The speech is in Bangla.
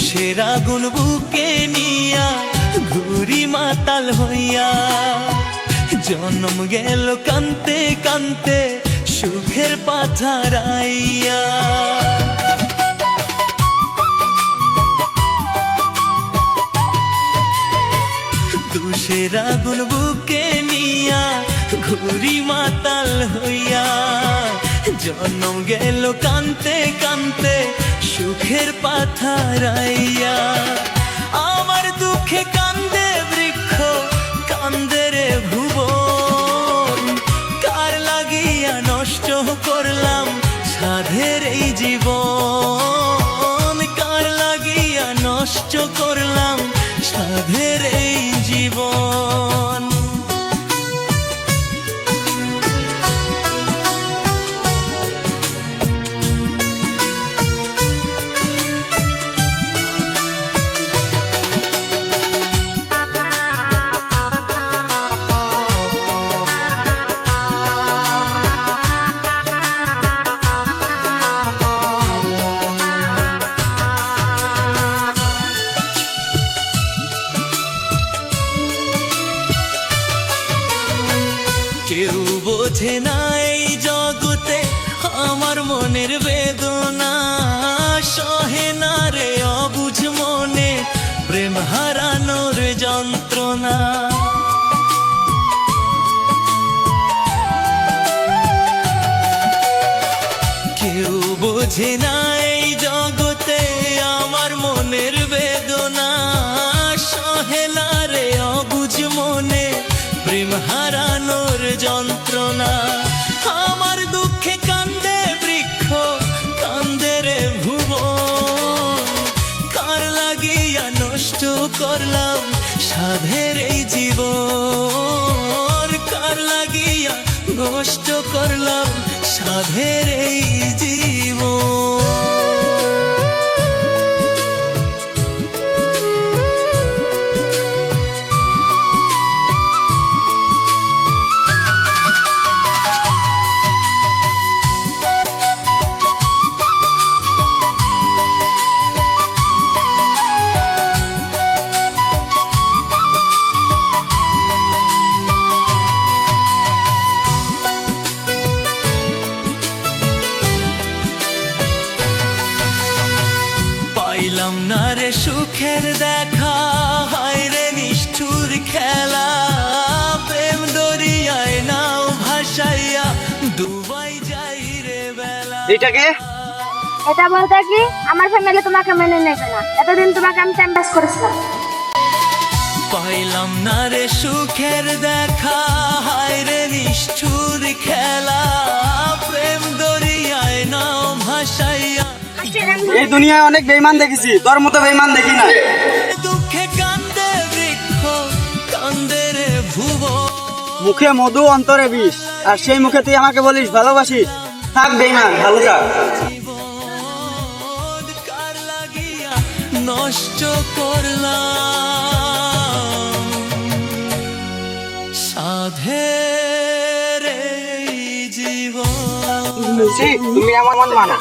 দুষের আগুন বুকে নিয়া ঘুরি মাতাল হইয়া, জন্ম গেল কান্তে কান্তে সুখের পাথারাইয়া। দুষের আগুন বুকে নিয়া ঘুরি মাতাল হইয়া, জন্ম গেল কান্তে কান্তে সুখের পাথারাইয়া। আমার দুঃখে কান্দে বৃক্ষ, কান্দে রে ভুবন, কার লাগিয়া নষ্ট করলাম সাধের এই জীবন, কার লাগিয়া নষ্ট করলাম সাধের এই জীবন। কেউ বোঝে না এই জগতে আমার মনের বেদনা, সহে না রে অবুঝ মনে প্রেম হারানোর যন্ত্রণা। কেউ বোঝে না এই জগতে আমার মনের বেদনা, সহে না রে অবুঝ মনে প্রেম হারানোর যন্ত্রণা। আমার দুঃখে কান্দে বৃক্ষ, কান্দে রে ভুবন, কার লাগিয়া নষ্ট করলাম সাধের এই জীবন, কার লাগিয়া নষ্ট করলাম সাধের এই জীবন। পাইলাম না রে সুখের দেখা, হায় রে নিষ্ঠুর খেলা, প্রেম দরিয়ায় নাও ভাসাইয়া ডুবাই যাই রে বেলা। এটাকে এটা বলতে কি আমার ফ্যামিলি তোমাকে মেনে নেবে না, এতদিন তোমাকে আমি টাইম পাস করেছিলাম। পাইলাম না রে সুখের দেখা, হায় রে নিষ্ঠুর খেলা, প্রেম দরিয়ায় নাও ভাসাইয়া। এই দুনিয়ায় অনেক বেঈমান দেখেছি, তোর মতো বেঈমান দেখি না। দুঃখে কান্দে বৃক্ষ, কান্দে রে ভুবন, মুখে মধু অন্তরে বিষ, আর সেই মুখে তুই আমাকে বলিস ভালোবাসিস। থাক বেঈমান, ভালো থাক। জীবন কার লাগিয়া নষ্ট করলাম সাধের এই জীবন। তুমি আমার মন মানা।